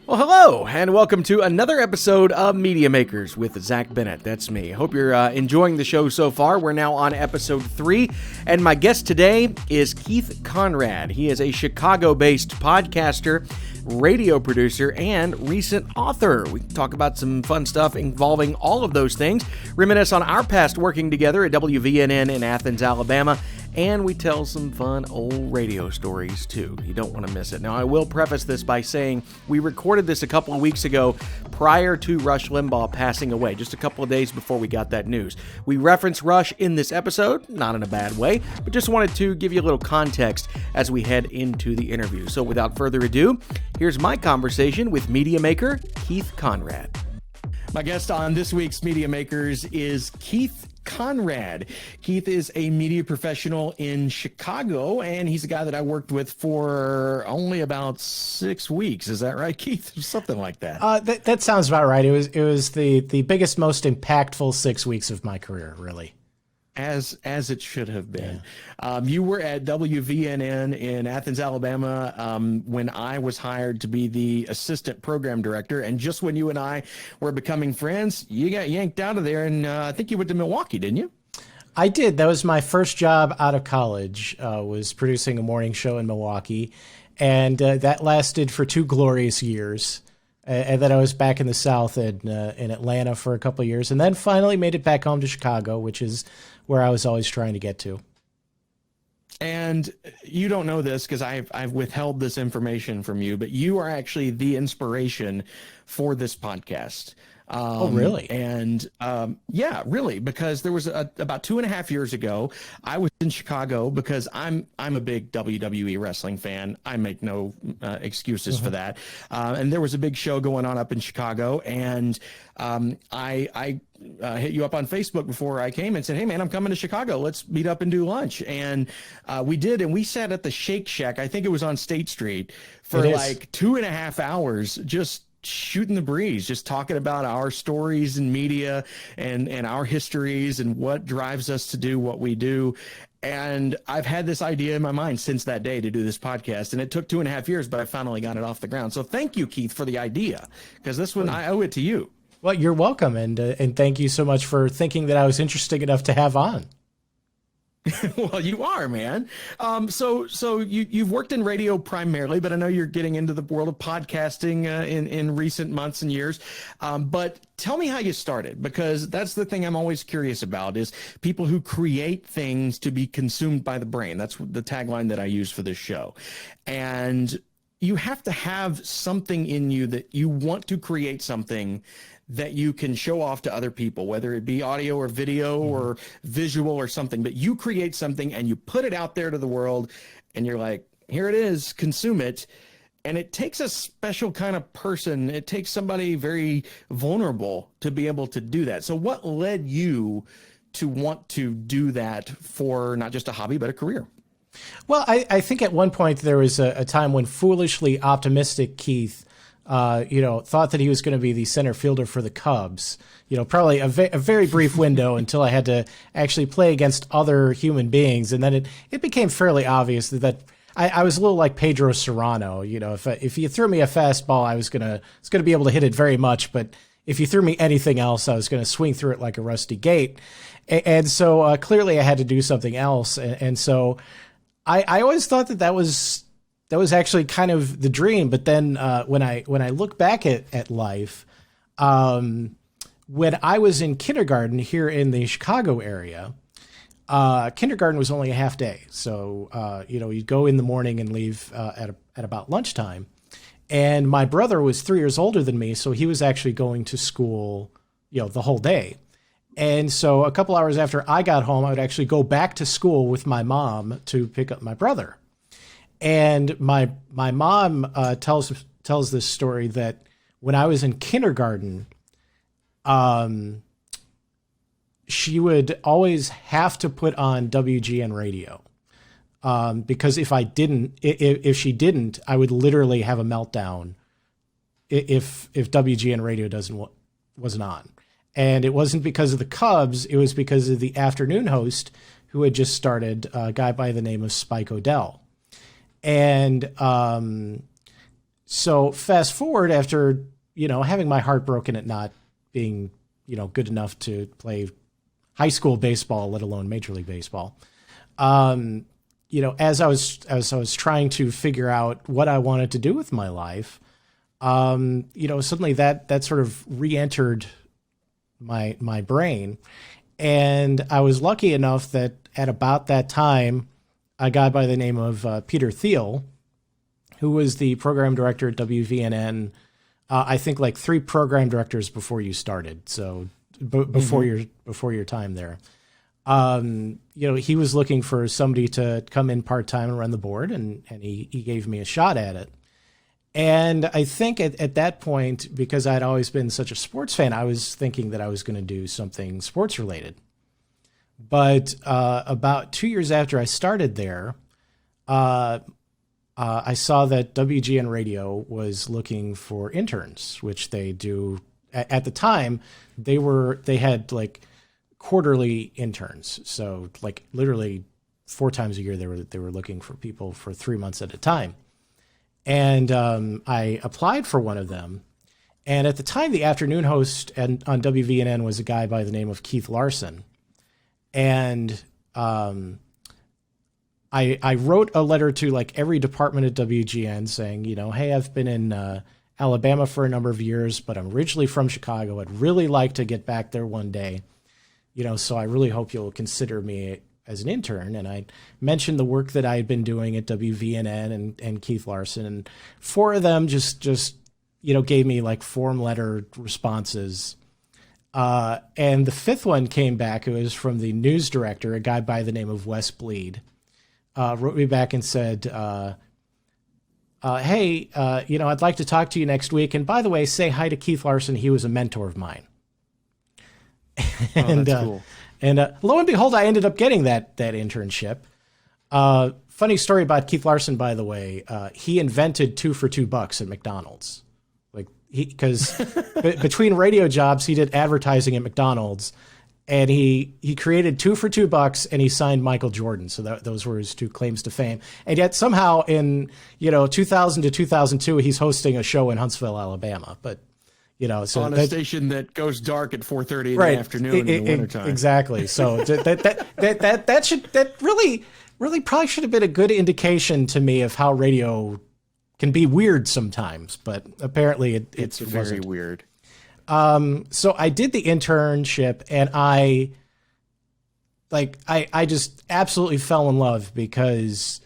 Well, hello, and welcome to another episode of Media Makers with Zach Bennett. That's me. Hope you're enjoying the show so far. We're now on episode 3, and my guest today is Keith Conrad. He is a Chicago-based podcaster, radio producer, and recent author. We talk about some fun stuff involving all of those things, reminisce on our past working together at WVNN in Athens, Alabama, and we tell some fun old radio stories, too. You don't want to miss it. Now, I will preface this by saying we recorded this a couple of weeks ago prior to Rush Limbaugh passing away, just a couple of days before we got that news. We reference Rush in this episode, not in a bad way, but just wanted to give you a little context as we head into the interview. So without further ado, here's my conversation with media maker Keith Conrad. My guest on this week's Media Makers is Keith Conrad. Keith is a media professional in Chicago, and he's a guy that I worked with for only about 6 weeks. Is that right, Keith? Something like that. That sounds about right. It was the biggest, most impactful 6 weeks of my career, really. As it should have been. Yeah. You were at WVNN in Athens, Alabama, when I was hired to be the assistant program director. And just when you and I were becoming friends, you got yanked out of there, and I think you went to Milwaukee, didn't you? I did. That was my first job out of college, was producing a morning show in Milwaukee. And that lasted for 2 glorious years. And then I was back in the South in Atlanta for a couple of years, and then finally made it back home to Chicago, which is where I was always trying to get to. And you don't know this because I've withheld this information from you, but you are actually the inspiration for this podcast. Oh, really? And yeah, really, because there was about 2.5 years ago, I was in Chicago because I'm a big WWE wrestling fan. I make no excuses for that. And there was a big show going on up in Chicago, and I hit you up on Facebook before I came and said, "Hey man, I'm coming to Chicago. Let's meet up and do lunch." And we did, and we sat at the Shake Shack. I think it was on State Street for like 2.5 hours, just shooting the breeze, just talking about our stories in media and our histories and what drives us to do what we do. And I've had this idea in my mind since that day to do this podcast, and it took 2.5 years, but I finally got it off the ground. So thank you, Keith, for the idea, because this one, I owe it to you. Well, you're welcome, and thank you so much for thinking that I was interesting enough to have on. Well, you are, man. So you've worked in radio primarily, but I know you're getting into the world of podcasting in recent months and years. But tell me how you started, because that's the thing I'm always curious about, is people who create things to be consumed by the brain. That's the tagline that I use for this show. And you have to have something in you that you want to create something that you can show off to other people, whether it be audio or video or visual or something, but you create something and you put it out there to the world and you're like, here it is, consume it. And it takes a special kind of person. It takes somebody very vulnerable to be able to do that. So what led you to want to do that for not just a hobby, but a career? Well, I think at one point there was a time when foolishly optimistic Keith thought that he was going to be the center fielder for the Cubs. Probably a very brief window until I had to actually play against other human beings. And then it became fairly obvious that I was a little like Pedro Serrano. If you threw me a fastball, I was going to be able to hit it very much. But if you threw me anything else, I was going to swing through it like a rusty gate. And so clearly I had to do something else. And so I always thought that was actually kind of the dream. But then when I look back at life, when I was in kindergarten here in the Chicago area, kindergarten was only a half day. So, you'd go in the morning and leave at about lunchtime. And my brother was 3 years older than me, so he was actually going to school, the whole day. And so a couple hours after I got home, I would actually go back to school with my mom to pick up my brother. And my mom tells this story that when I was in kindergarten, she would always have to put on WGN radio, because if she didn't, I would literally have a meltdown if WGN radio wasn't on. And it wasn't because of the Cubs; it was because of the afternoon host who had just started, a guy by the name of Spike O'Dell. And So fast forward after, having my heart broken at not being, good enough to play high school baseball, let alone Major League Baseball. As I was trying to figure out what I wanted to do with my life, suddenly that sort of re-entered my brain. And I was lucky enough that at about that time, a guy by the name of Peter Thiel, who was the program director at WVNN, I think like 3 program directors before you started. So before your time there, he was looking for somebody to come in part-time and run the board, and he gave me a shot at it. And I think at that point, because I'd always been such a sports fan, I was thinking that I was going to do something sports related. But about 2 years after I started there, I saw that WGN Radio was looking for interns, which they do. At the time, they had like quarterly interns. So like literally 4 times a year, they were looking for people for 3 months at a time. And I applied for one of them. And at the time, the afternoon host on WVNN was a guy by the name of Keith Larson. And I wrote a letter to like every department at WGN saying, hey, I've been in Alabama for a number of years, but I'm originally from Chicago. I'd really like to get back there one day. So I really hope you'll consider me as an intern. And I mentioned the work that I had been doing at WVNN and Keith Larson, and 4 of them just gave me like form letter responses. And the 5th one came back. It was from the news director, a guy by the name of Wes Bleed, wrote me back and said, hey, I'd like to talk to you next week. And by the way, say hi to Keith Larson. He was a mentor of mine. And, that's cool. And lo and behold, I ended up getting that internship. Funny story about Keith Larson, by the way. He invented 2 for $2 at McDonald's. Because between radio jobs, he did advertising at McDonald's, and he created 2 for $2, and he signed Michael Jordan. So those were his 2 claims to fame. And yet somehow in 2000 to 2002, he's hosting a show in Huntsville, Alabama. But so on a station that goes dark at 4:30 in the afternoon in the wintertime. Exactly. So that really probably should have been a good indication to me of how radio can be weird sometimes, but apparently it's very weird. So I did the internship, and I just absolutely fell in love because,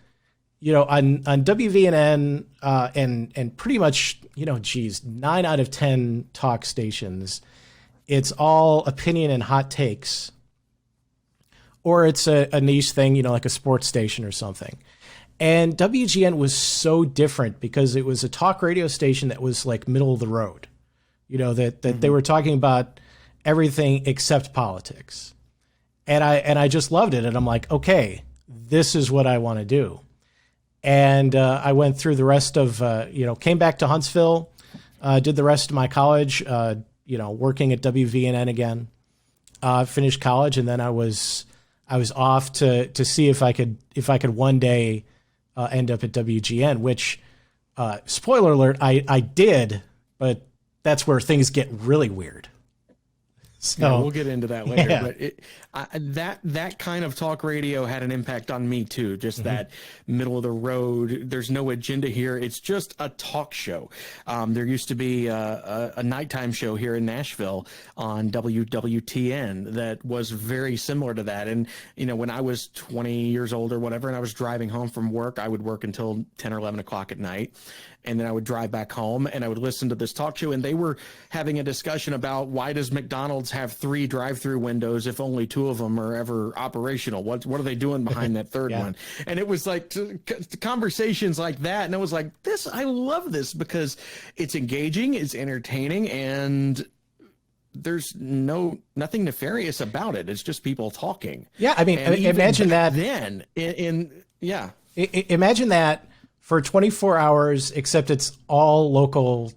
on WVNN, and pretty much, 9 out of 10 talk stations, it's all opinion and hot takes, or it's a niche thing, like a sports station or something. And WGN was so different because it was a talk radio station that was like middle of the road, that they were talking about everything except politics. And I just loved it. And I'm like, okay, this is what I want to do. And I went through the rest of, came back to Huntsville, did the rest of my college, working at WVNN again, finished college. And then I was off to see if I could one day end up at WGN, which, spoiler alert, I did, but that's where things get really weird. So yeah, we'll get into that later. Yeah. But that kind of talk radio had an impact on me too. Just that middle of the road. There's no agenda here. It's just a talk show. There used to be a nighttime show here in Nashville on WWTN that was very similar to that. And when I was 20 years old or whatever, and I was driving home from work, I would work until 10 or 11 o'clock at night. And then I would drive back home and I would listen to this talk show, and they were having a discussion about why does McDonald's have 3 drive-through windows if only 2 of them are ever operational? What are they doing behind that third one? And it was like conversations like that. And I was like, I love this because it's engaging, it's entertaining, and there's nothing nefarious about it. It's just people talking. Yeah. I mean, imagine that then imagine that for 24 hours, except it's all local,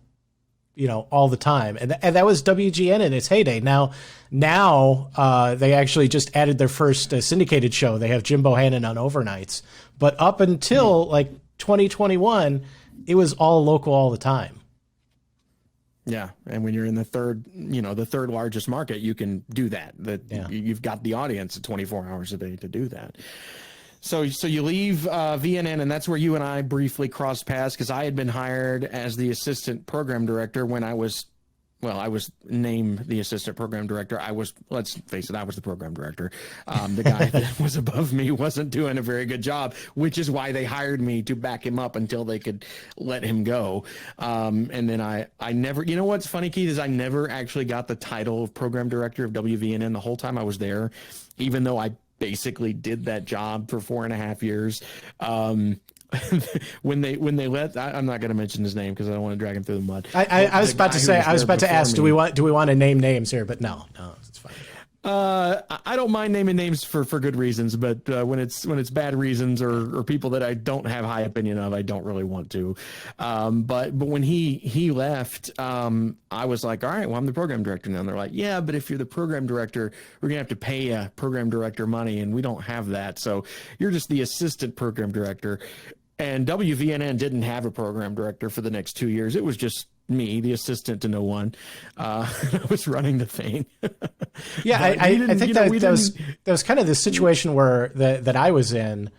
all the time. And that was WGN in its heyday. Now they actually just added their first syndicated show. They have Jim Bohannon on overnights. But up until like 2021, it was all local all the time. Yeah, and when you're in the third largest market, you can do that. You've got the audience 24 hours a day to do that. So you leave VNN, and that's where you and I briefly crossed paths, because I had been hired as the assistant program director when I was named the assistant program director. Let's face it, I was the program director. The guy that was above me wasn't doing a very good job, which is why they hired me to back him up until they could let him go. And then I never, you know what's funny, Keith, is I never actually got the title of program director of WVNN the whole time I was there, even though I basically did that job for 4.5 years. When they let, I'm not going to mention his name because I don't want to drag him through the mud. I was about to ask, do we want to name names here? But no, it's fine. I don't mind naming names for good reasons, but when it's bad reasons or people that I don't have high opinion of, I don't really want to. But when he left, I was like, all right, well, I'm the program director now. And they're like, yeah, but if you're the program director, we're gonna have to pay a program director money, and we don't have that. So you're just the assistant program director. And WVNN didn't have a program director for the next 2 years. It was just me, the assistant to no one. I was running the thing. Yeah, I think that was kind of the situation where that I was in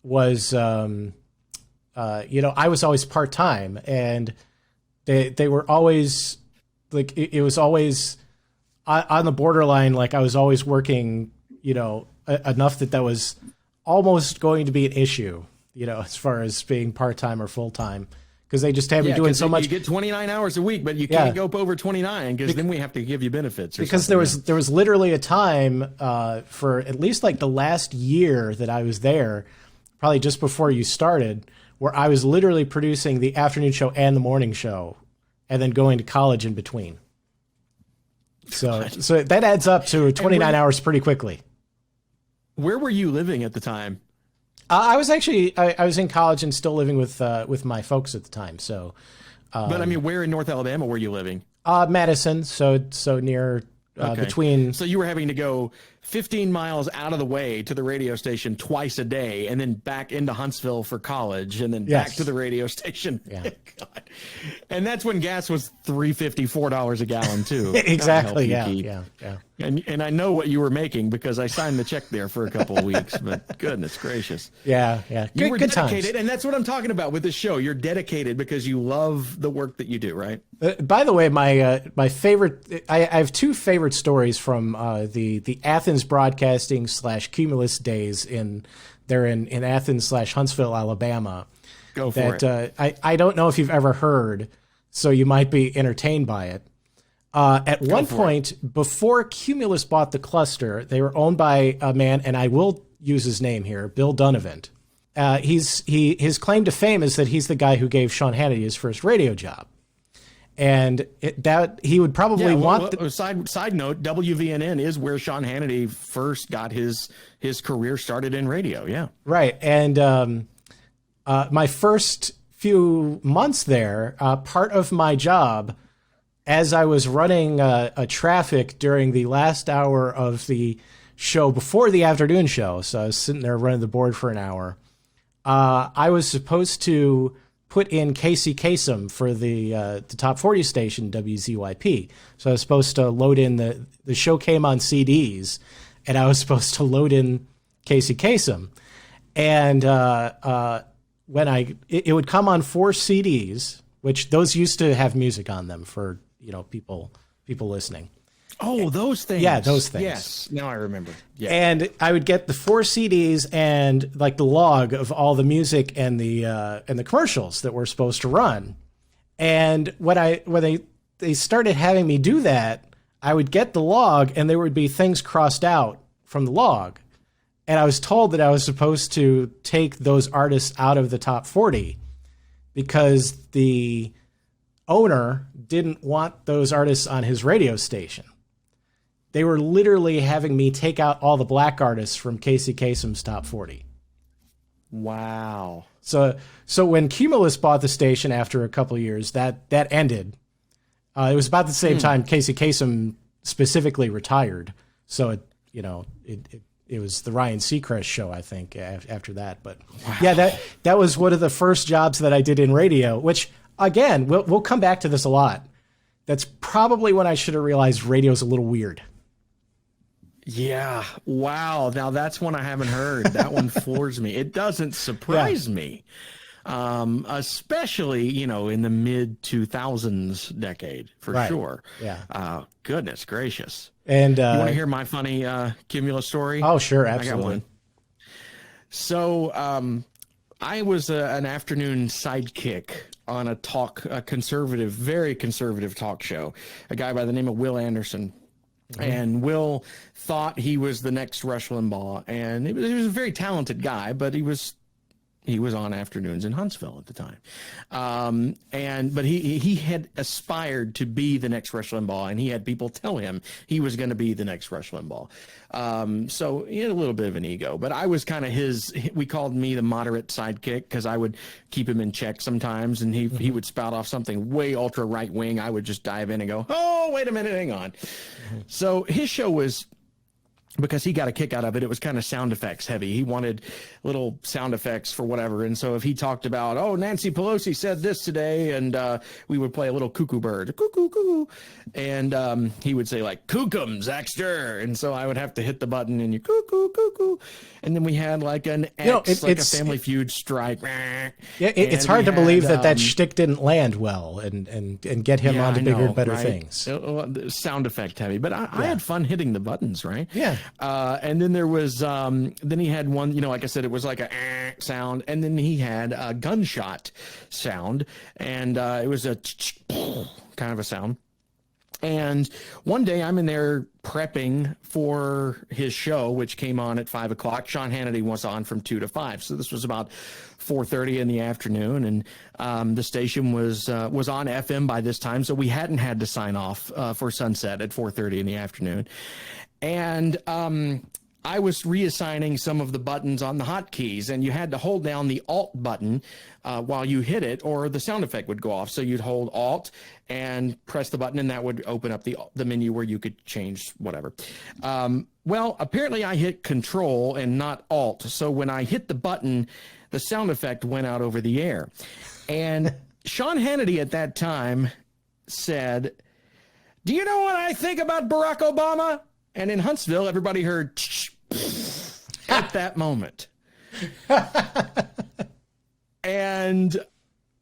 was, I was always part-time, and they were always like, it was always on the borderline. Like I was always working, enough that was almost going to be an issue, as far as being part-time or full-time. Because they just have me doing so much. You get 29 hours a week, but you can't go over 29 because then we have to give you benefits. Because there was literally a time for at least like the last year that I was there, probably just before you started, where I was literally producing the afternoon show and the morning show, and then going to college in between. So that adds up to 29 hours pretty quickly. Where were you living at the time? I was actually I was in college and still living with my folks at the time. So, but I mean, where in North Alabama were you living? Madison, so near between. So you were having to go 15 miles out of the way to the radio station twice a day, and then back into Huntsville for college, and then back to the radio station. Yeah. God. And that's when gas was $3.50, $4 a gallon too. Exactly. Yeah. And I know what you were making because I signed the check there for a couple of weeks. But goodness gracious. Yeah. You were good dedicated, times. and that's what I'm talking about with this show. You're dedicated because you love the work that you do, right? By the way, my favorite, I have two favorite stories from the Athens broadcasting / Cumulus days in Athens / Huntsville, Alabama. Go for it. I don't know if you've ever heard, so you might be entertained by it. At one point, before Cumulus bought the cluster, they were owned by a man, and I will use his name here, Bill Donovan. His claim to fame is that he's the guy who gave Sean Hannity his first radio job. And that he would probably want. Side note: WVNN is where Sean Hannity first got his career started in radio. Yeah, right. And my first few months there, part of my job, as I was running a traffic during the last hour of the show before the afternoon show, so I was sitting there running the board for an hour. I was supposed to put in Casey Kasem for the top 40 station, WZYP. So I was supposed to load in the show came on CDs, and I was supposed to load in Casey Kasem. And when it would come on 4 CDs, which those used to have music on them for, people listening. Oh, those things. Yeah, those things. Yes, now I remember. Yeah. And I would get the 4 CDs and like the log of all the music and the commercials that were supposed to run. And when they started having me do that, I would get the log and there would be things crossed out from the log. And I was told that I was supposed to take those artists out of the top 40 because the owner didn't want those artists on his radio station. They were literally having me take out all the black artists from Casey Kasem's top 40. Wow. So when Cumulus bought the station after a couple of years, that ended. It was about the same time Casey Kasem specifically retired. So it it was the Ryan Seacrest show, I think, after that. But yeah, that was one of the first jobs that I did in radio, which again, we'll come back to this a lot. That's probably when I should have realized radio's a little weird. Yeah. Wow. Now that's one I haven't heard. That one floors me. It doesn't surprise me. Especially, in the mid 2000s decade for sure. Yeah. Goodness gracious. And, you want to hear my funny, Cumulus story? Oh, sure. Absolutely. I got one. So, I was an afternoon sidekick on a conservative, very conservative talk show, a guy by the name of Will Anderson. Mm-hmm. And Will thought he was the next Rush Limbaugh, and he was a very talented guy, but he was on afternoons in Huntsville at the time. But he had aspired to be the next Rush Limbaugh, and he had people tell him he was going to be the next Rush Limbaugh. So he had a little bit of an ego, but I was kind of we called me the moderate sidekick because I would keep him in check sometimes, and he would spout off something way ultra right wing. I would just dive in and go, oh, wait a minute, hang on. Mm-hmm. So his show was, because he got a kick out of it, it was kind of sound effects heavy. He wanted little sound effects for whatever. And so if he talked about, oh, Nancy Pelosi said this today, and we would play a little cuckoo bird, cuckoo, cuckoo. And he would say like, "Kookum, Zaxter." And so I would have to hit the button and you cuckoo, cuckoo. And then we had like an X, like a Family Feud strike. Yeah, it's hard to believe that shtick didn't land well and get him onto bigger and better things. Sound effect heavy. But I had fun hitting the buttons, right? Yeah. And then there was, then he had one, like I said, it was like a sound, and then he had a gunshot sound, and it was a kind of a sound. And one day I'm in there prepping for his show, which came on at 5 o'clock. Sean Hannity was on from 2 to 5. So this was about 4:30 in the afternoon. And the station was on FM by this time. So we hadn't had to sign off for sunset at 4:30 in the afternoon. And I was reassigning some of the buttons on the hotkeys, and you had to hold down the Alt button while you hit it, or the sound effect would go off. So you'd hold Alt and press the button, and that would open up the menu where you could change whatever. Well, apparently I hit Control and not Alt. So when I hit the button, the sound effect went out over the air. And Sean Hannity at that time said, "Do you know what I think about Barack Obama?" And in Huntsville, everybody heard at that moment. And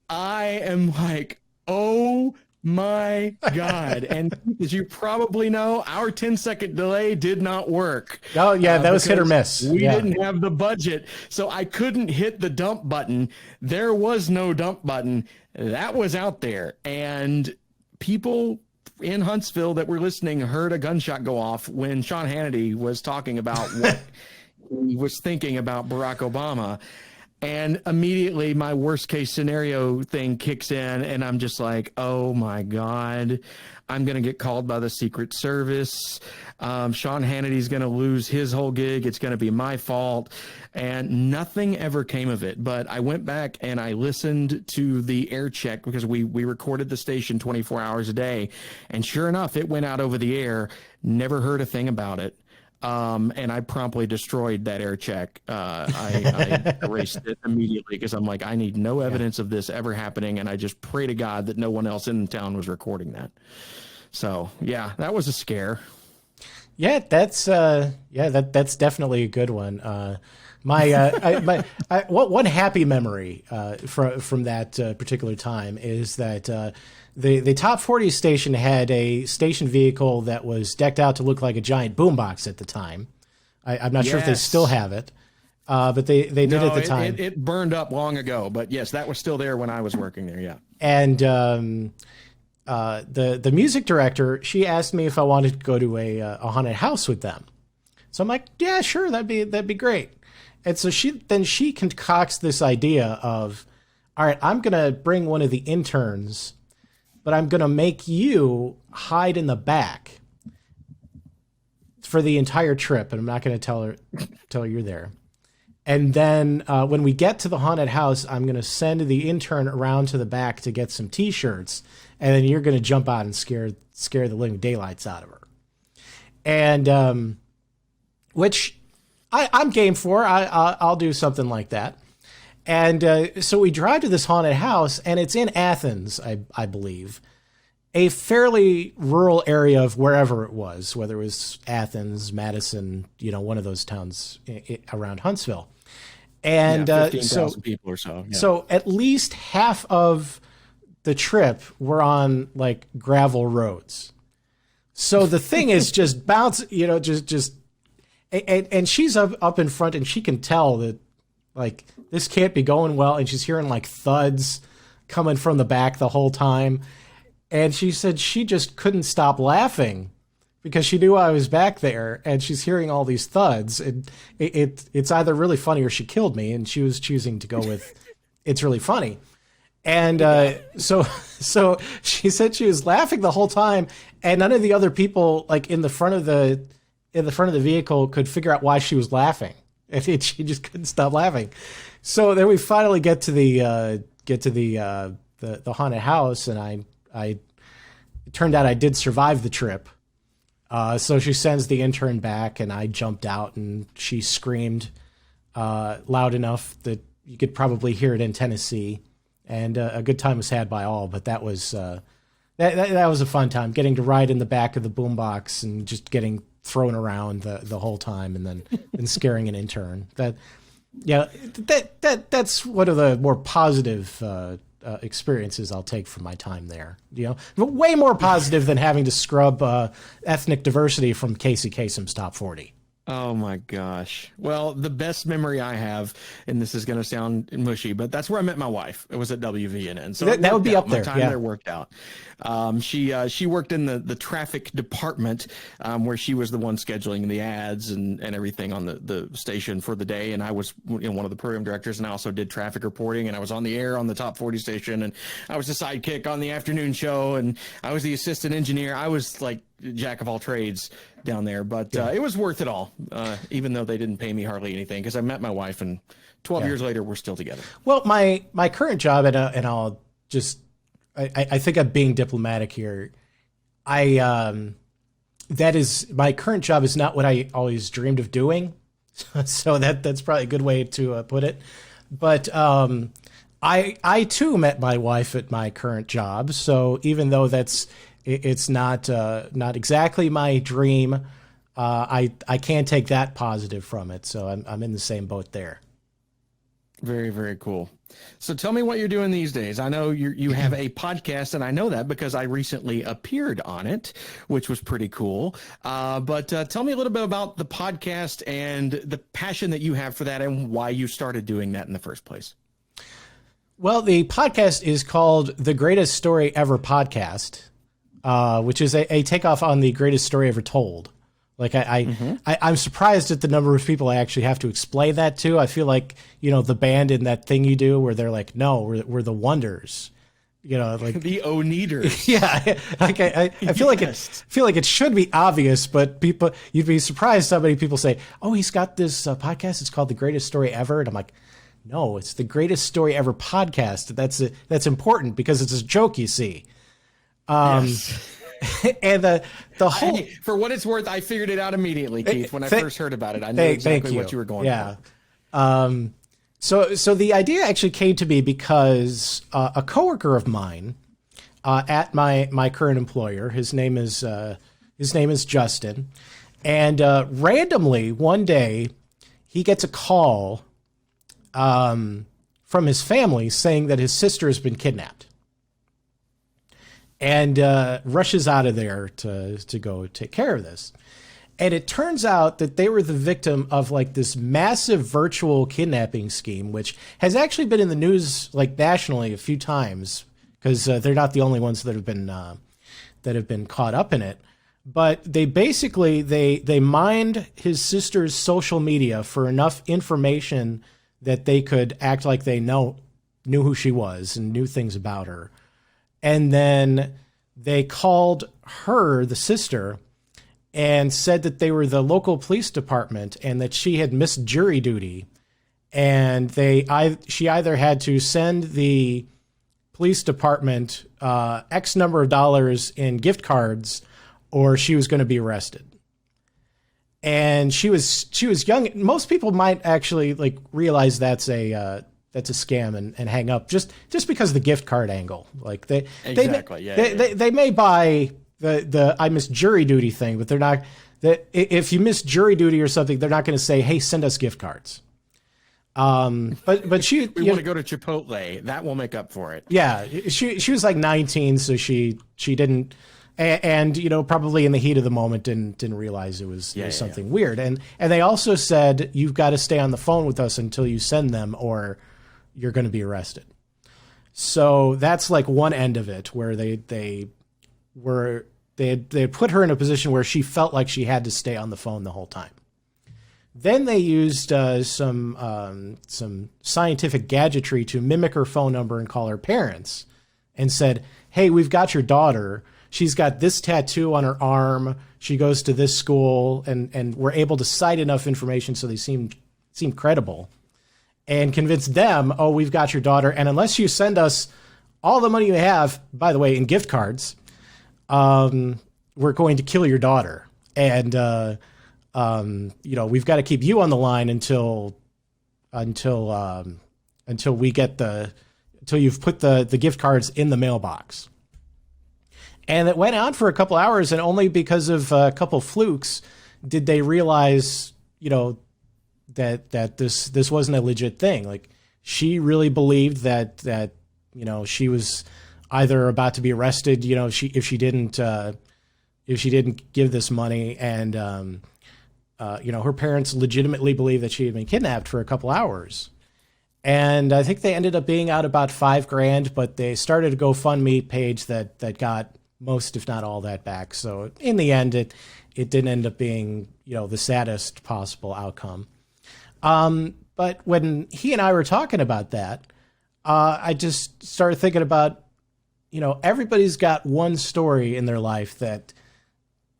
I am like, oh my God. And as you probably know, our 10-second delay did not work. Oh, yeah, that was hit or miss. We didn't have the budget. So I couldn't hit the dump button. There was no dump button. That was out there. And people in Huntsville that were listening heard a gunshot go off when Sean Hannity was talking about what he was thinking about Barack Obama. And immediately my worst case scenario thing kicks in, and I'm just like, oh my God, I'm going to get called by the Secret Service. Sean Hannity's going to lose his whole gig. It's going to be my fault. And nothing ever came of it. But I went back and I listened to the air check, because we recorded the station 24 hours a day. And sure enough, it went out over the air. Never heard a thing about it. And I promptly destroyed that air check. I erased it immediately, because I'm like, I need no evidence of this ever happening. And I just pray to God that no one else in town was recording that. So yeah, that was a scare. Yeah, that's definitely a good one. One happy memory from that particular time is that the Top 40 station had a station vehicle that was decked out to look like a giant boombox at the time. I'm not sure if they still have it, but they did at the time. It burned up long ago, but yes, that was still there when I was working there. Yeah, and the music director, she asked me if I wanted to go to a haunted house with them. So I'm like, yeah, sure, that'd be great. And so she concocts this idea of, all right, I'm gonna bring one of the interns, but I'm gonna make you hide in the back for the entire trip, and I'm not gonna tell her you're there. And then when we get to the haunted house, I'm gonna send the intern around to the back to get some T-shirts, and then you're gonna jump out and scare the living daylights out of her. And which I'm game for. I'll do something like that. And so we drive to this haunted house, and it's in Athens, I believe, a fairly rural area of wherever it was, whether it was Athens, Madison, one of those towns around Huntsville. And 15,000 people or so. Yeah. So at least half of the trip were on like gravel roads. So the thing is just bounce, and she's up in front, and she can tell that like this can't be going well, and she's hearing like thuds coming from the back the whole time. And she said she just couldn't stop laughing because she knew I was back there, and she's hearing all these thuds. And it's either really funny or she killed me, and she was choosing to go with it's really funny. And so she said she was laughing the whole time, and none of the other people like in the front of the vehicle could figure out why she was laughing. And she just couldn't stop laughing. So then we finally get to the haunted house, and it turned out I did survive the trip. So she sends the intern back, and I jumped out, and she screamed loud enough that you could probably hear it in Tennessee. And a good time was had by all. But that was that was a fun time, getting to ride in the back of the boombox and just getting thrown around the whole time, and then scaring an intern. That's one of the more positive experiences I'll take from my time there. Way more positive than having to scrub ethnic diversity from Casey Kasem's top 40. Oh my gosh. Well, the best memory I have, and this is going to sound mushy, but that's where I met my wife. It was at WVNN. So that would be up there. My time there worked out. She worked in the traffic department, where she was the one scheduling the ads and everything on the station for the day. And I was one of the program directors, and I also did traffic reporting, and I was on the air on the top 40 station, and I was the sidekick on the afternoon show, and I was the assistant engineer. I was like jack of all trades down there, but it was worth it all, even though they didn't pay me hardly anything, because I met my wife, and 12 years later we're still together. Well, my current job, and I'll just I think I'm being diplomatic here. My current job is not what I always dreamed of doing, so that's probably a good way to put it. But I too met my wife at my current job, so even though it's not exactly my dream, I can take that positive from it. So I'm in the same boat there. Very, very cool. So tell me what you're doing these days. I know you have a podcast, and I know that because I recently appeared on it, which was pretty cool. But tell me a little bit about the podcast and the passion that you have for that, and why you started doing that in the first place. Well, the podcast is called The Greatest Story Ever Podcast, which is a takeoff on The Greatest Story Ever Told. Like I'm surprised at the number of people I actually have to explain that to. I feel like, the band in that thing you do where they're like, no, we're the Wonders, like the Oneaters. Yeah. Like I feel like it should be obvious, but you'd be surprised how many people say, oh, he's got this podcast. It's called The Greatest Story Ever. And I'm like, no, it's The Greatest Story Ever Podcast. That's important because it's a joke, you see. Yes. And the whole, for what it's worth, I figured it out immediately, Keith. When I first heard about it, I knew exactly what you were going for. So the idea actually came to me because a coworker of mine at my current employer, his name is Justin, and randomly one day he gets a call from his family saying that his sister has been kidnapped. And rushes out of there to go take care of this. And it turns out that they were the victim of like this massive virtual kidnapping scheme, which has actually been in the news like nationally a few times, because they're not the only ones that have been caught up in it. But they basically they mined his sister's social media for enough information that they could act like they knew who she was and knew things about her. And then they called her, the sister, and said that they were the local police department and that she had missed jury duty. And she either had to send the police department X number of dollars in gift cards, or she was going to be arrested. and she was young. Most people might actually like realize that's a scam and hang up just because of the gift card angle. Like they may buy the I missed jury duty thing, but they're not. If you miss jury duty or something, they're not going to say, "Hey, send us gift cards." But she we want to go to Chipotle. That will make up for it. Yeah, she was like 19, so she didn't, and probably in the heat of the moment didn't realize it was something weird. And they also said you've got to stay on the phone with us until you send them, or you're going to be arrested. So that's like one end of it, where they had put her in a position where she felt like she had to stay on the phone the whole time. Then they used some scientific gadgetry to mimic her phone number and call her parents, and said, "Hey, we've got your daughter. She's got this tattoo on her arm. She goes to this school," and we're able to cite enough information so they seemed credible, and convince them, "Oh, we've got your daughter, and unless you send us all the money you have, by the way, in gift cards, we're going to kill your daughter, and we've got to keep you on the line until you've put the gift cards in the mailbox." And it went on for a couple hours, and only because of a couple flukes did they realize, that this wasn't a legit thing. Like, she really believed that she was either about to be arrested, if she didn't give this money, and her parents legitimately believed that she had been kidnapped for a couple hours. And I think they ended up being out about $5,000, but they started a GoFundMe page that got most, if not all, that back. So in the end, it didn't end up being, the saddest possible outcome. But when he and I were talking about that, I just started thinking about, everybody's got one story in their life that,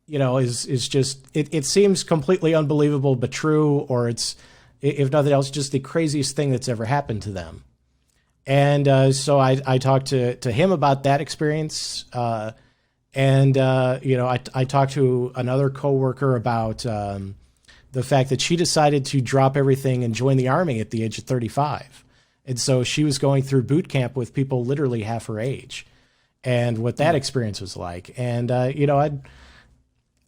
is just, it seems completely unbelievable, but true, or it's, if nothing else, just the craziest thing that's ever happened to them. And so I talked to him about that experience. I talked to another coworker about the fact that she decided to drop everything and join the Army at the age of 35. And so she was going through boot camp with people literally half her age, and what that experience was like. And,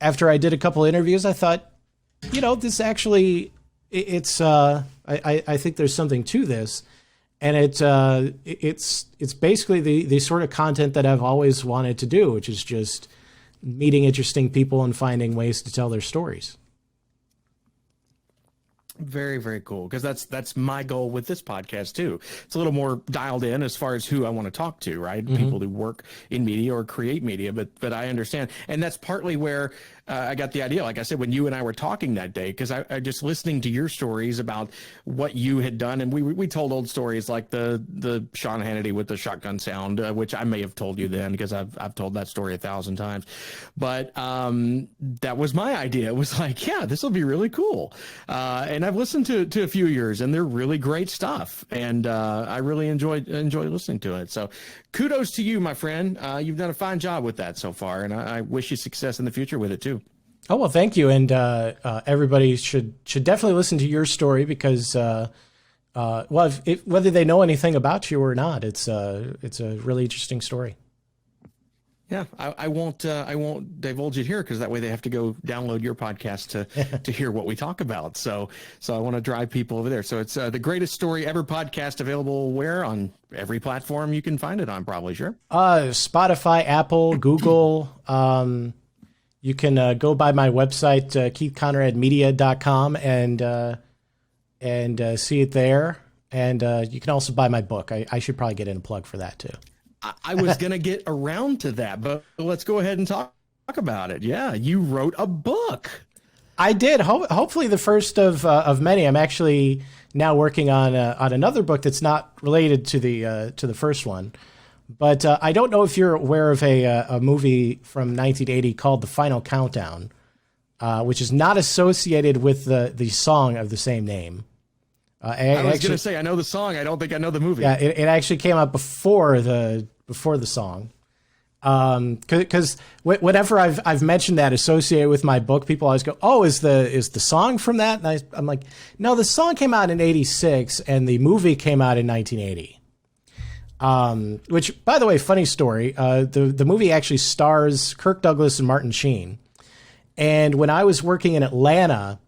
after I did a couple interviews, I thought, this actually, I think there's something to this. And it's basically the sort of content that I've always wanted to do, which is just meeting interesting people and finding ways to tell their stories. Very, very cool. Because that's my goal with this podcast too. It's a little more dialed in as far as who I want to talk to, right? Mm-hmm. People who work in media or create media, but I understand. And that's partly where I got the idea, like I said, when you and I were talking that day, because I just listening to your stories about what you had done. And we told old stories like the Sean Hannity with the shotgun sound, which I may have told you then, because I've told that story 1,000 times. But that was my idea. It was like, yeah, this will be really cool. And I've listened to a few of yours, and they're really great stuff. And I really enjoy listening to it. So kudos to you, my friend. You've done a fine job with that so far, and I wish you success in the future with it too. Oh, well, thank you. And everybody should definitely listen to your story, because whether they know anything about you or not, it's a really interesting story. Yeah, I won't divulge it here, because that way they have to go download your podcast to hear what we talk about. So I want to drive people over there. So it's the Greatest Story Ever podcast, available where? On every platform you can find it on, probably. Sure. Spotify, Apple, Google. You can go by my website, keithconradmedia.com, and see it there. And you can also buy my book. I should probably get in a plug for that too. I was going to get around to that, but let's go ahead and talk about it. Yeah, you wrote a book. I did. Hopefully the first of many. I'm actually now working on another book that's not related to the first one. But I don't know if you're aware of a movie from 1980 called The Final Countdown, which is not associated with the song of the same name. I was going to say, I know the song. I don't think I know the movie. Yeah, it actually came out before the song. Because whenever I've mentioned that associated with my book, people always go, "Oh, is the song from that?" And I'm like, "No, the song came out in '86, and the movie came out in 1980." Which, by the way, funny story. The movie actually stars Kirk Douglas and Martin Sheen. And when I was working in Atlanta,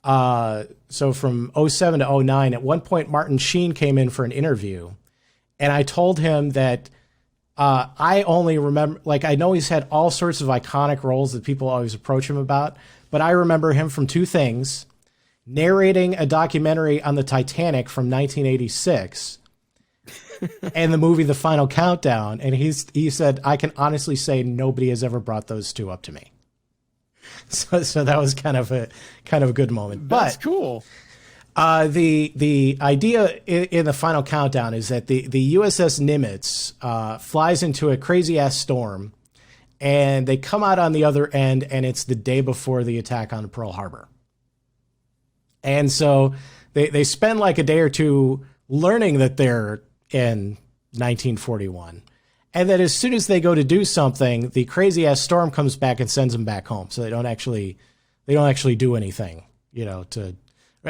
so from '07 to '09, at one point Martin Sheen came in for an interview, and I told him that I only remember, like, I know he's had all sorts of iconic roles that people always approach him about, but I remember him from two things: narrating a documentary on the Titanic from 1986 and the movie The Final Countdown. And he said, I can honestly say nobody has ever brought those two up to me. So that was kind of a good moment. That's cool. The idea in The Final Countdown is that the USS Nimitz flies into a crazy ass storm, and they come out on the other end, and it's the day before the attack on Pearl Harbor. And so they spend like a day or two learning that they're in 1941. And then as soon as they go to do something, the crazy ass storm comes back and sends them back home. So they don't actually do anything,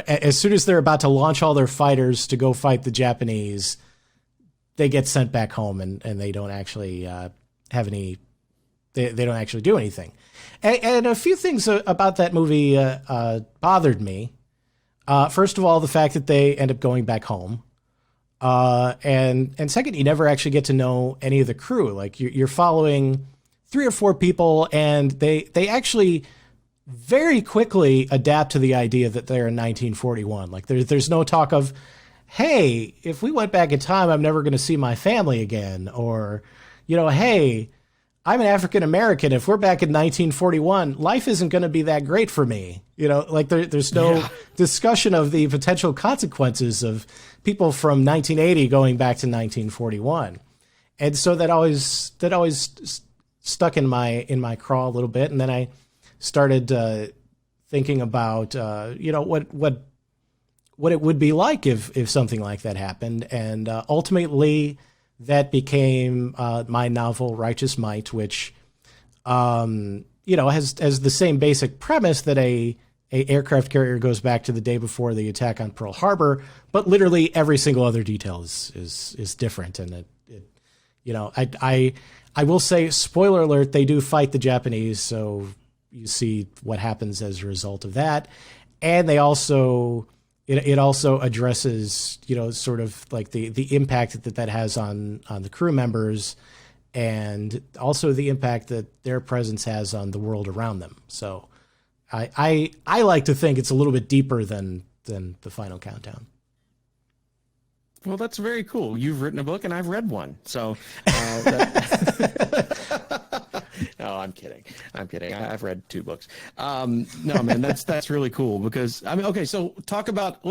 as soon as they're about to launch all their fighters to go fight the Japanese, they get sent back home, and they don't actually have any, they don't actually do anything. And a few things about that movie bothered me. First of all, the fact that they end up going back home. And second, you never actually get to know any of the crew. Like you're following 3 or 4 people, and they actually very quickly adapt to the idea that they're in 1941. Like there's no talk of, hey, if we went back in time, I'm never going to see my family again. Or, hey, I'm an African American. If we're back in 1941, life isn't going to be that great for me. There's no discussion of the potential consequences of people from 1980 going back to 1941. And so that always stuck in my craw a little bit. And then I started thinking about what it would be like if something like that happened, and ultimately that became my novel Righteous Might, which has the same basic premise that a aircraft carrier goes back to the day before the attack on Pearl Harbor, but literally every single other detail is different. And I will say, spoiler alert, they do fight the Japanese, so you see what happens as a result of that. And they also, it also addresses, sort of like the impact that has on the crew members, and also the impact that their presence has on the world around them. So I like to think it's a little bit deeper than The Final Countdown. Well, that's very cool. You've written a book and I've read one. So, no, I'm kidding. I've read 2 books. No, man, that's really cool because okay. So let's talk about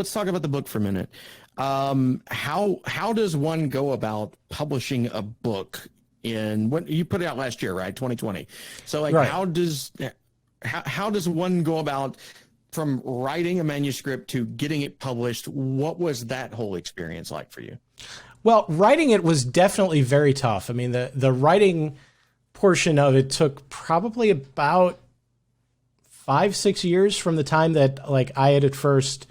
the book for a minute. How does one go about publishing a book in what you put it out last year, right? 2020. So like, right. How does one go about from writing a manuscript to getting it published? What was that whole experience like for you? Well, writing it was definitely very tough. I mean, the writing portion of it took probably about 5-6 years from the time that I had at first.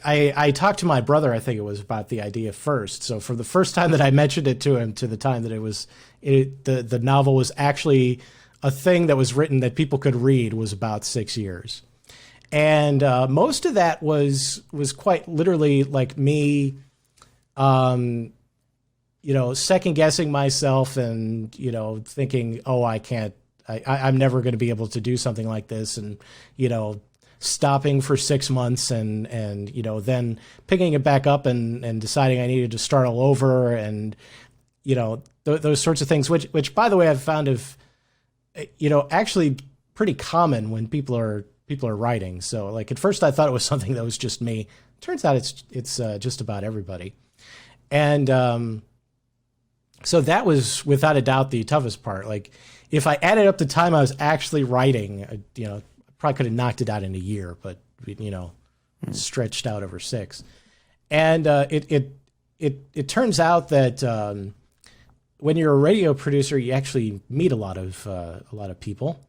I talked to my brother, I think it was, about the idea first. So from the first time that I mentioned it to him to the time that the novel was actually a thing that was written that people could read was about 6 years. And most of that was quite literally like me, second guessing myself and, thinking, oh, I'm never going to be able to do something like this. And, stopping for 6 months and then picking it back up and deciding I needed to start all over. And, those sorts of things, which by the way, I've found actually pretty common when people are writing. So like at first I thought it was something that was just me. Turns out it's just about everybody. And so that was without a doubt the toughest part. Like if I added up the time I was actually writing, I probably could have knocked it out in a year, but stretched out over 6. And it turns out that when you're a radio producer, you actually meet a lot of people.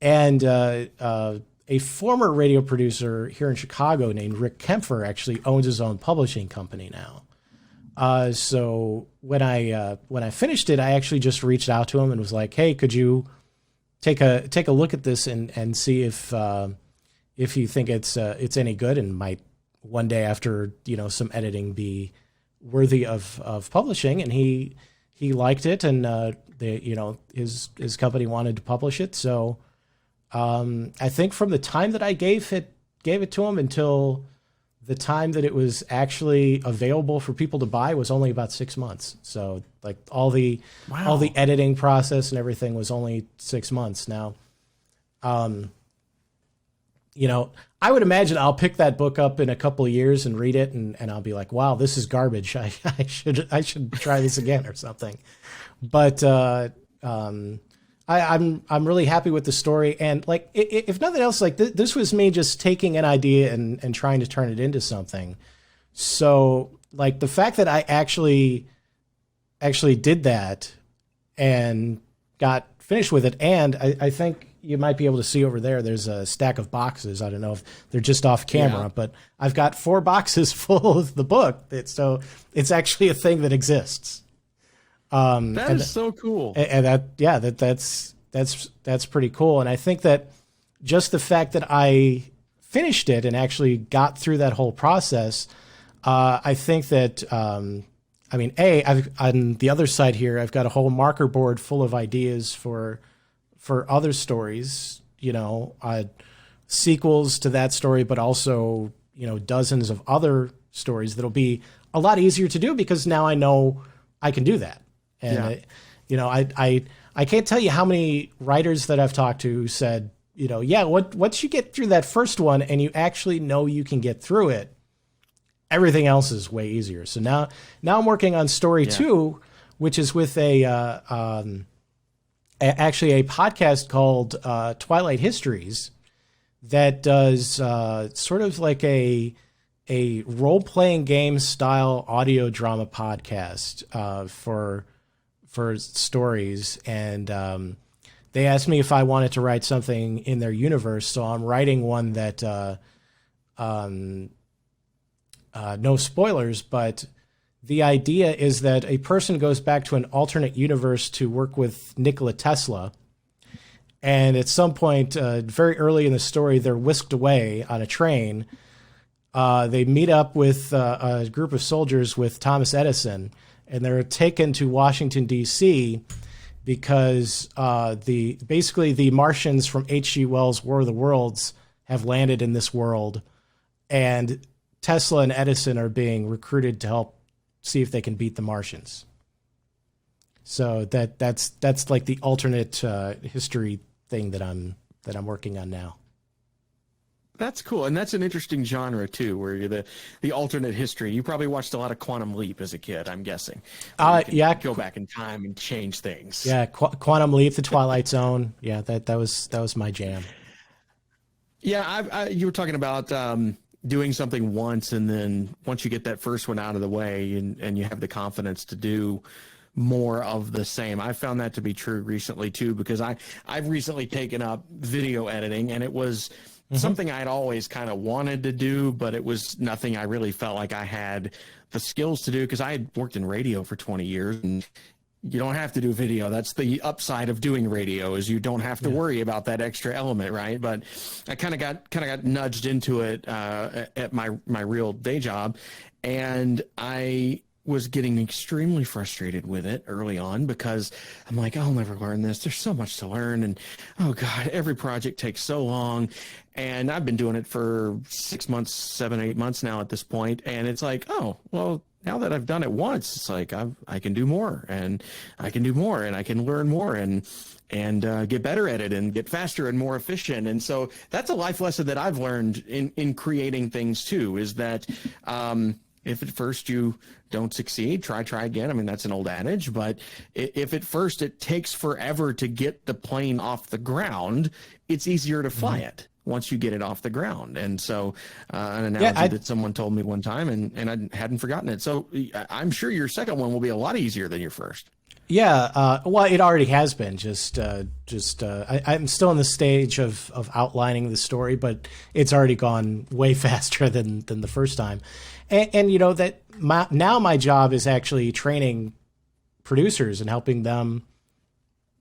And a former radio producer here in Chicago named Rick Kempfer actually owns his own publishing company now. So when I finished it, I actually just reached out to him and was like, "Hey, could you take a look at this and see if you think it's any good and might one day after some editing be worthy of publishing?" And he liked it, and his company wanted to publish it. So I think from the time that I gave it to him until the time that it was actually available for people to buy was only about 6 months. So like all the editing process and everything was only 6 months. Now, I would imagine I'll pick that book up in a couple of years and read it, and I'll be like, wow, this is garbage. I should try this again or something. But I'm really happy with the story, and like if nothing else, like this was me just taking an idea and trying to turn it into something. So like the fact that I actually did that and got finished with it, and I think you might be able to see over there, there's a stack of boxes. I don't know if they're just off camera, but I've got 4 boxes full of the book. So it's actually a thing that exists. That is so cool. And that's pretty cool. And I think that just the fact that I finished it and actually got through that whole process, I think that, on the other side here, I've got a whole marker board full of ideas for other stories, sequels to that story, but also, dozens of other stories that'll be a lot easier to do because now I know I can do that. And, I can't tell you how many writers that I've talked to who said, once you get through that first one and you actually know you can get through it, everything else is way easier. So now I'm working on story 2, which is with actually a podcast called Twilight Histories that does sort of like a role-playing game style audio drama podcast for stories. And they asked me if I wanted to write something in their universe. So I'm writing one that, no spoilers, but the idea is that a person goes back to an alternate universe to work with Nikola Tesla. And at some point, very early in the story, they're whisked away on a train. They meet up with a group of soldiers with Thomas Edison, and they're taken to Washington, D.C. because basically the Martians from H.G. Wells' War of the Worlds have landed in this world, and Tesla and Edison are being recruited to help see if they can beat the Martians. So that's like the alternate history thing that I'm working on now. That's cool, and that's an interesting genre too, where you're the alternate history. You probably watched a lot of Quantum Leap as a kid, I'm guessing. Go back in time and change things. Yeah, Quantum Leap, The Twilight Zone. Yeah, that was my jam. Yeah, you were talking about doing something once, and then once you get that first one out of the way, and you have the confidence to do more of the same. I found that to be true recently too, because I've recently taken up video editing, and it was something I'd always kind of wanted to do, but it was nothing I really felt like I had the skills to do, because I had worked in radio for 20 years, and you don't have to do video. That's the upside of doing radio, is you don't have to worry about that extra element, right? But I kind of got nudged into it at my real day job, and I was getting extremely frustrated with it early on, because I'm like, I'll never learn this. There's so much to learn, and oh God, every project takes so long. And I've been doing it for 6 months, 7, 8 months now at this point, and it's like, oh well, now that I've done it once, it's like I can do more, and I can do more, and I can learn more, and get better at it, and get faster and more efficient. And so that's a life lesson that I've learned in creating things too, is that if at first you don't succeed, try again. I mean, that's an old adage, but if at first it takes forever to get the plane off the ground, it's easier to fly it once you get it off the ground. And so an analogy that someone told me one time, and I hadn't forgotten it. So I'm sure your second one will be a lot easier than your first. Well, it already has been. I'm still in the stage of outlining the story, but it's already gone way faster than the first time. And that now my job is actually training producers and helping them,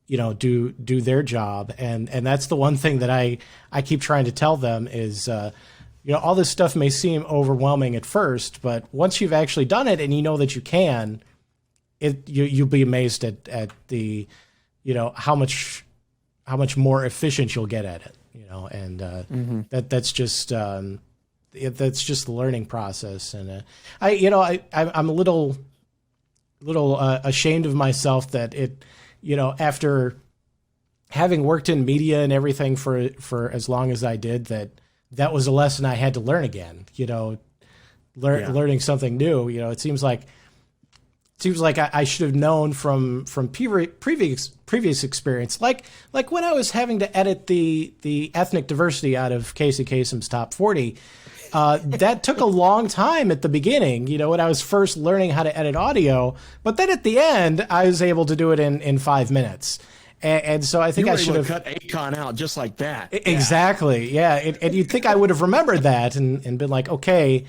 do their job. And that's the one thing that I keep trying to tell them is, all this stuff may seem overwhelming at first, but once you've actually done it and you know that you can, you'll be amazed at the, how much more efficient you'll get at it, and that's just the learning process. And I'm a little ashamed of myself that after having worked in media and everything for as long as I did, that was a lesson I had to learn again. Learning something new. It seems like I should have known from previous experience, like when I was having to edit the ethnic diversity out of Casey Kasem's Top 40. That took a long time at the beginning, when I was first learning how to edit audio. But then at the end, I was able to do it in 5 minutes. And so I think I should have cut Akon out just like that. Exactly, yeah. And you'd think I would have remembered that and been like, okay,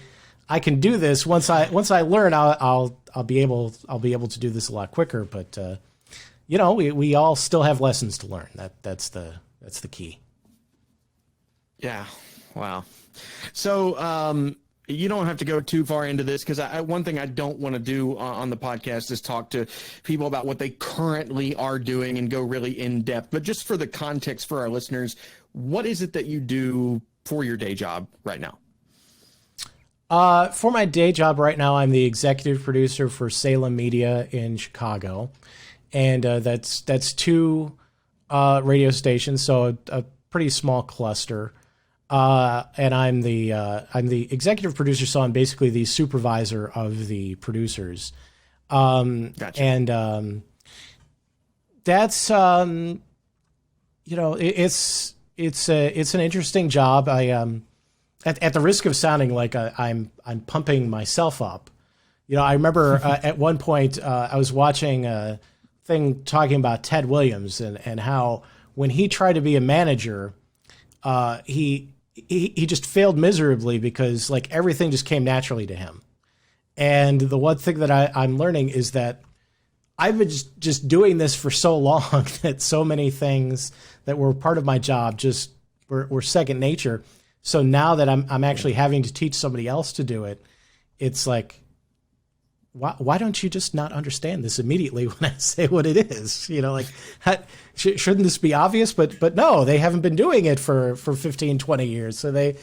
I can do this. Once I learn, I'll be able to do this a lot quicker. But we all still have lessons to learn. That's the key. Yeah. Wow. So you don't have to go too far into this, because one thing I don't want to do on the podcast is talk to people about what they currently are doing and go really in depth. But just for the context for our listeners, what is it that you do for your day job right now? For my day job right now, I'm the executive producer for Salem Media in Chicago, and that's 2 radio stations, so a pretty small cluster. And I'm the executive producer, so I'm basically the supervisor of the producers. Gotcha. And that's it's an interesting job. I at the risk of sounding like I'm pumping myself up, I remember at one point I was watching a thing talking about Ted Williams and how when he tried to be a manager, he just failed miserably because like everything just came naturally to him. And the one thing that I'm learning is that I've been just doing this for so long that so many things that were part of my job just were second nature. So now that I'm actually having to teach somebody else to do it, it's like, why don't you just not understand this immediately when I say what it is? Shouldn't this be obvious? But no, they haven't been doing it for 15, 20 years. So they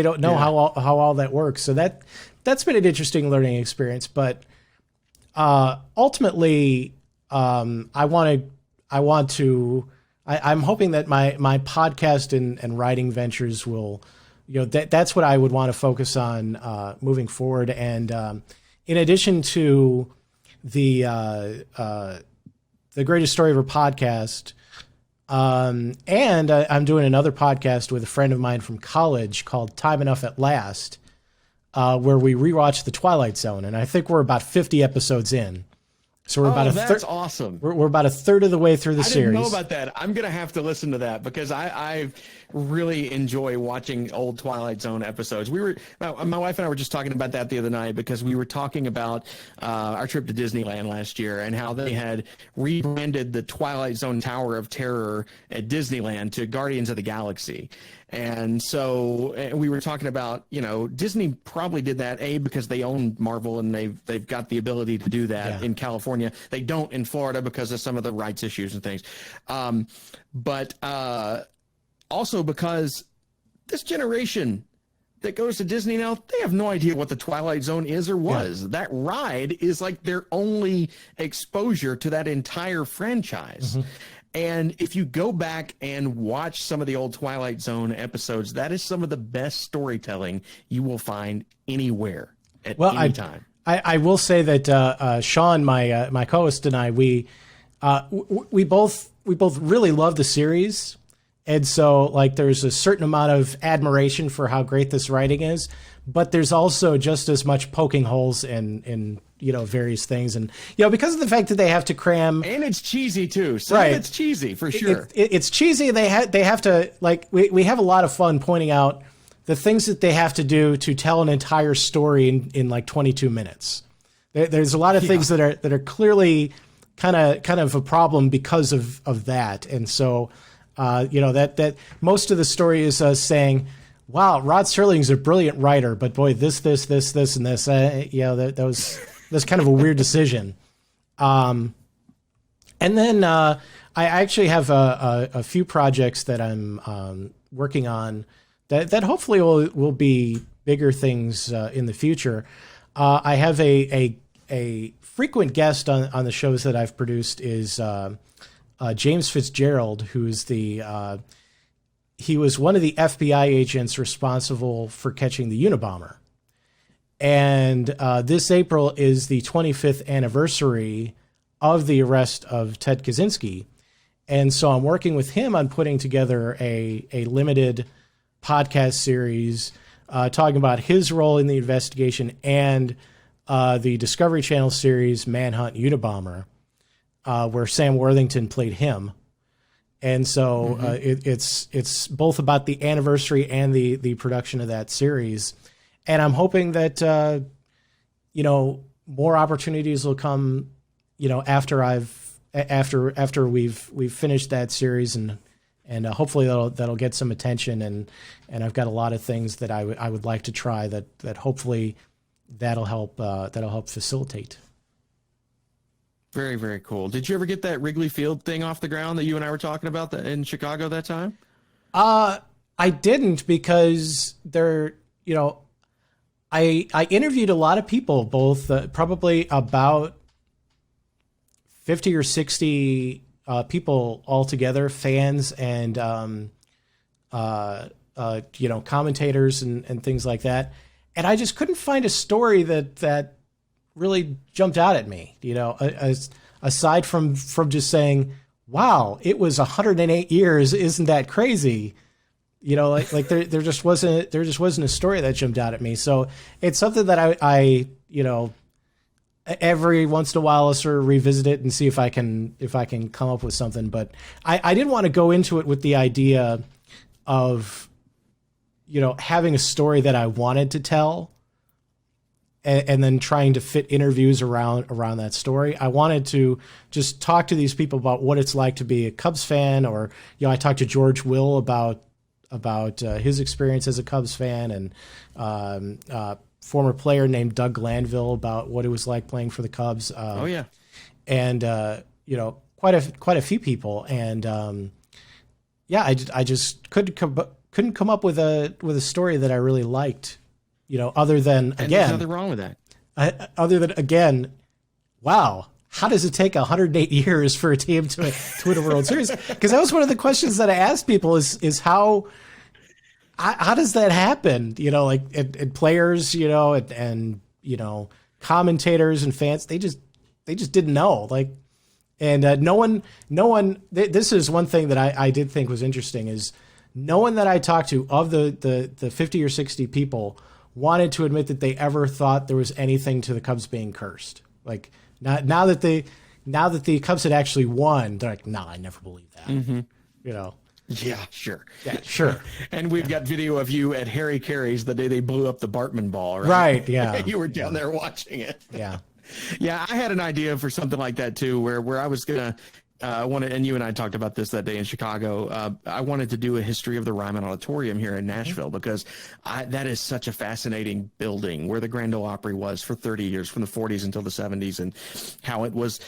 don't know how all that works. So that's been an interesting learning experience. But ultimately, I'm hoping that my podcast and writing ventures will, that's what I would want to focus on moving forward. And in addition to the Greatest Story Ever podcast, and I'm doing another podcast with a friend of mine from college called Time Enough at Last, where we rewatch The Twilight Zone, and I think we're about 50 episodes in. So we're about that's awesome. We're about a third of the way through the series. I didn't know about that. I'm gonna have to listen to that because I really enjoy watching old Twilight Zone episodes. My wife and I were just talking about that the other night because we were talking about our trip to Disneyland last year and how they had rebranded the Twilight Zone Tower of Terror at Disneyland to Guardians of the Galaxy. And so we were talking about, Disney probably did that, because they own Marvel and they've got the ability to do that in California. They don't in Florida because of some of the rights issues and things. But also because this generation that goes to Disney now, they have no idea what the Twilight Zone is or was. Yeah. That ride is like their only exposure to that entire franchise. Mm-hmm. And if you go back and watch some of the old Twilight Zone episodes, that is some of the best storytelling you will find anywhere at any time. I will say that Sean, my co-host, and I, we both really love the series, and so like there's a certain amount of admiration for how great this writing is. but there's also just as much poking holes in various things, and because of the fact that they have to cram, and it's cheesy too. So right, it's cheesy for sure. It's cheesy. They have to, like, we have a lot of fun pointing out the things that they have to do to tell an entire story in like 22 minutes. There's a lot of things that are clearly kind of a problem because of that, and so that most of the story is saying, wow, Rod Serling's a brilliant writer, but boy, this, and this, that was kind of a weird decision. And then I actually have a few projects that I'm working on that hopefully will be bigger things in the future. I have a frequent guest on the shows that I've produced is James Fitzgerald, who's he was one of the FBI agents responsible for catching the Unabomber. And this April is the 25th anniversary of the arrest of Ted Kaczynski. And so I'm working with him on putting together a limited podcast series talking about his role in the investigation and the Discovery Channel series Manhunt Unabomber, where Sam Worthington played him. And so it's both about the anniversary and the production of that series. And I'm hoping that, more opportunities will come, after we've finished that series, and hopefully that'll get some attention. And I've got a lot of things that I would like to try that hopefully that'll help facilitate. Very, very cool. Did you ever get that Wrigley Field thing off the ground that you and I were talking about in Chicago that time? I didn't, because I interviewed a lot of people, both probably about 50 or 60 people altogether, fans and commentators and things like that. And I just couldn't find a story that really jumped out at me, aside from just saying, wow, it was 108 years. Isn't that crazy? There just wasn't a story that jumped out at me. So it's something that I every once in a while I'll sort of revisit it and see if I can come up with something. But I didn't want to go into it with the idea of, having a story that I wanted to tell and then trying to fit interviews around that story. I wanted to just talk to these people about what it's like to be a Cubs fan, or, I talked to George Will about his experience as a Cubs fan, and former player named Doug Glanville about what it was like playing for the Cubs. And quite a few people, and I just couldn't come up with a story that I really liked. Other than, again, there's nothing wrong with that. Other than, again, wow, how does it take 108 years for a team to win a World Series? Because that was one of the questions that I asked people is how does that happen? And players, and commentators and fans, they just didn't know. And no one. This is one thing that I did think was interesting, is no one that I talked to of the 50 or 60 people wanted to admit that they ever thought there was anything to the Cubs being cursed. Like, now that the Cubs had actually won, they're like, nah, I never believed that. Mm-hmm. Yeah, sure. Yeah, sure. And we've got video of you at Harry Carey's the day they blew up the Bartman ball, right? Right, yeah. You were down there watching it. Yeah. Yeah, I had an idea for something like that too, where I was gonna and you and I talked about this that day in Chicago. I wanted to do a history of the Ryman Auditorium here in Nashville, because that is such a fascinating building, where the Grand Ole Opry was for 30 years, from the 40s until the 70s, and how it was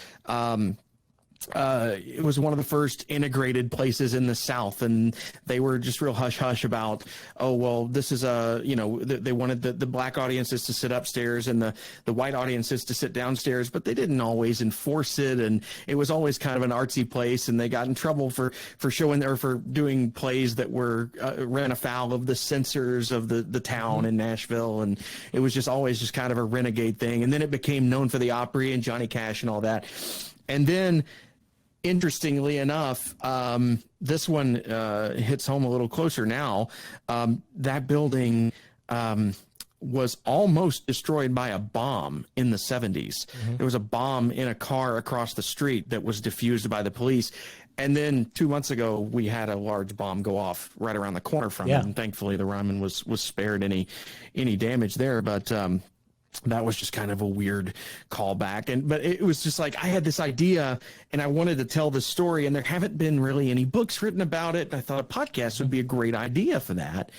it was one of the first integrated places in the South, and they were just real hush hush about, oh, well, this is they wanted the black audiences to sit upstairs and the white audiences to sit downstairs, but they didn't always enforce it, and it was always kind of an artsy place, and they got in trouble for showing or for doing plays that were ran afoul of the censors of the town in Nashville, and it was just always just kind of a renegade thing. And then it became known for the Opry and Johnny Cash and all that, and then, interestingly enough, this one hits home a little closer now. That building, was almost destroyed by a bomb in the 70s. There was a bomb in a car across the street that was diffused by the police. And then 2 months ago, we had a large bomb go off right around the corner from it. And thankfully, the Ryman was spared any damage there. But that was just kind of a weird callback. But it was just like, I had this idea and I wanted to tell this story, and there haven't been really any books written about it. I thought a podcast would be a great idea for that.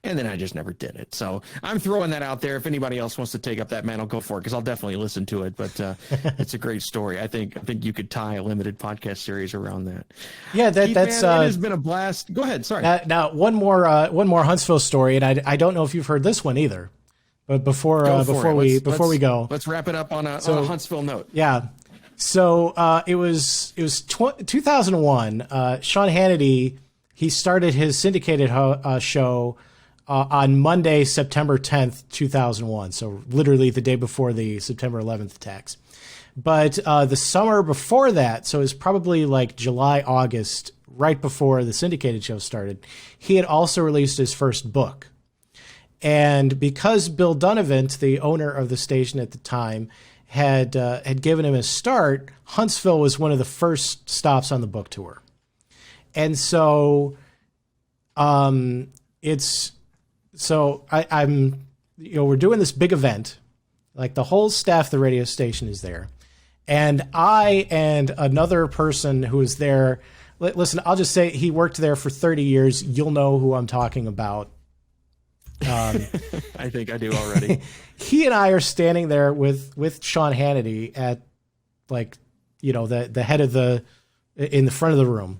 And then I just never did it. So I'm throwing that out there. If anybody else wants to take up that mantle, go for it, because I'll definitely listen to it. But it's a great story. I think you could tie a limited podcast series around that. Yeah, Keith, that's man, it has been a blast. Go ahead. Sorry. Now one more Huntsville story, and I don't know if you've heard this one either. But before we go, let's wrap it up on a Huntsville note. Yeah. So it was 2001. Sean Hannity, he started his syndicated show on Monday, September 10th, 2001. So literally the day before the September 11th attacks. But the summer before that, so it was probably like July, August, right before the syndicated show started, he had also released his first book. And because Bill Dunavant, the owner of the station at the time, had given him a start, Huntsville was one of the first stops on the book tour. And so I'm we're doing this big event, like the whole staff of the radio station is there. And I and another person who was there, listen, I'll just say he worked there for 30 years. You'll know who I'm talking about. I think I do already. He and I are standing there with Sean Hannity at the head of in the front of the room.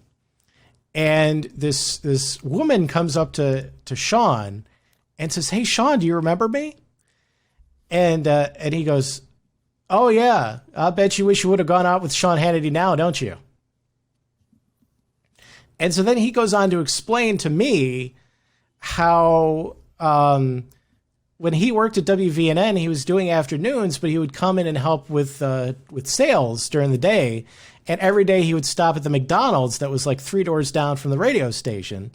And this woman comes up to Sean and says, "Hey, Sean, do you remember me?" And he goes, "Oh yeah, I bet you wish you would have gone out with Sean Hannity now, don't you?" And so then he goes on to explain to me how when he worked at WVNN, he was doing afternoons, but he would come in and help with sales during the day. And every day he would stop at the McDonald's that was like 3 doors down from the radio station.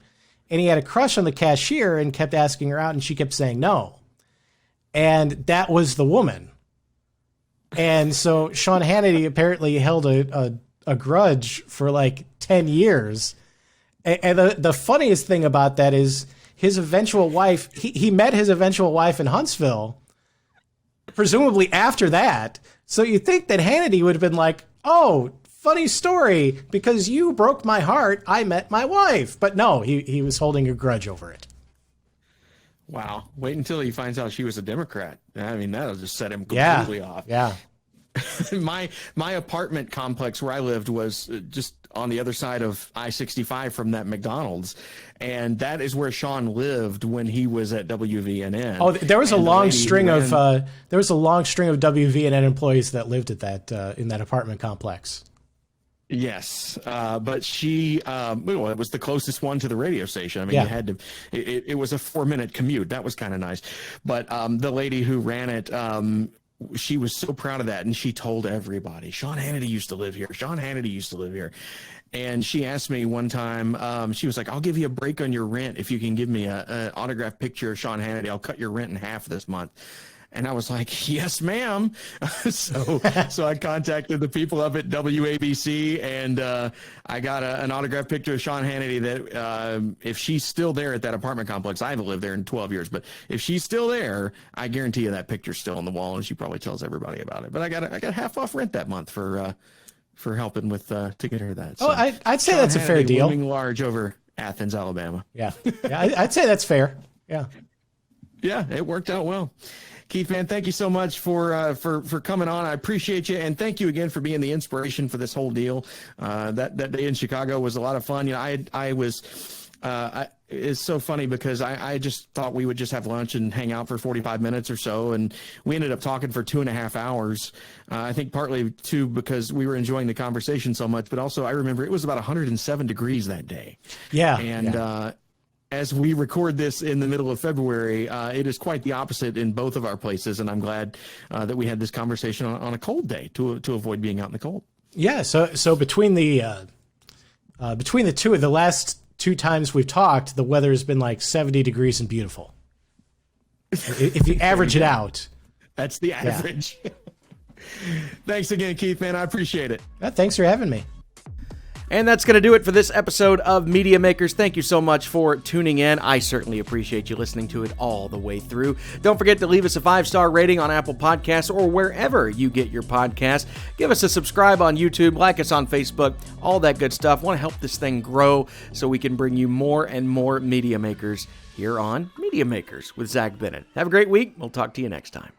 And he had a crush on the cashier and kept asking her out, and she kept saying no. And that was the woman. And so Sean Hannity apparently held a grudge for like 10 years. And the funniest thing about that is his eventual wife, he met his eventual wife in Huntsville, presumably after that. So you think that Hannity would have been like, "Oh, funny story, because you broke my heart, I met my wife." But no, he was holding a grudge over it. Wow. Wait until he finds out she was a Democrat. I mean, that'll just set him completely off. Yeah. My apartment complex where I lived was just on the other side of I-65 from that McDonald's, and that is where Sean lived when he was at WVNN. Oh, there was a long string of WVNN employees that lived at that in that apartment complex. Yes, but she, it was the closest one to the radio station. I mean, it was a 4-minute commute. That was kind of nice. But the lady who ran it, she was so proud of that, and she told everybody, "Sean Hannity used to live here. Sean Hannity used to live here." And she asked me one time, she was like, "I'll give you a break on your rent if you can give me an autographed picture of Sean Hannity. I'll cut your rent in half this month." And I was like, "Yes, ma'am." So I contacted the people up at WABC, and I got an autographed picture of Sean Hannity that if she's still there at that apartment complex, I haven't lived there in 12 years, but if she's still there, I guarantee you that picture's still on the wall, and she probably tells everybody about it. But I got half off rent that month for helping with to get her that. So, I'd say Sean that's a fair Hannity deal. Looming large over Athens, Alabama. Yeah, I'd say that's fair. Yeah, it worked out well. Keith, man, thank you so much for coming on. I appreciate you, and thank you again for being the inspiration for this whole deal. That day in Chicago was a lot of fun. You know, it's so funny because I just thought we would just have lunch and hang out for 45 minutes or so, and we ended up talking for 2.5 hours. I think partly too because we were enjoying the conversation so much, but also I remember it was about 107 degrees that day. Yeah, and as we record this in the middle of February, it is quite the opposite in both of our places, and I'm glad that we had this conversation on a cold day to avoid being out in the cold. Yeah, so between the two of the last 2 times we've talked, the weather has been like 70 degrees and beautiful. If you average it out. That's the average. Yeah. Thanks again, Keith, man. I appreciate it. Thanks for having me. And that's going to do it for this episode of Media Makers. Thank you so much for tuning in. I certainly appreciate you listening to it all the way through. Don't forget to leave us a 5-star rating on Apple Podcasts or wherever you get your podcasts. Give us a subscribe on YouTube, like us on Facebook, all that good stuff. Want to help this thing grow so we can bring you more and more Media Makers here on Media Makers with Zach Bennett. Have a great week. We'll talk to you next time.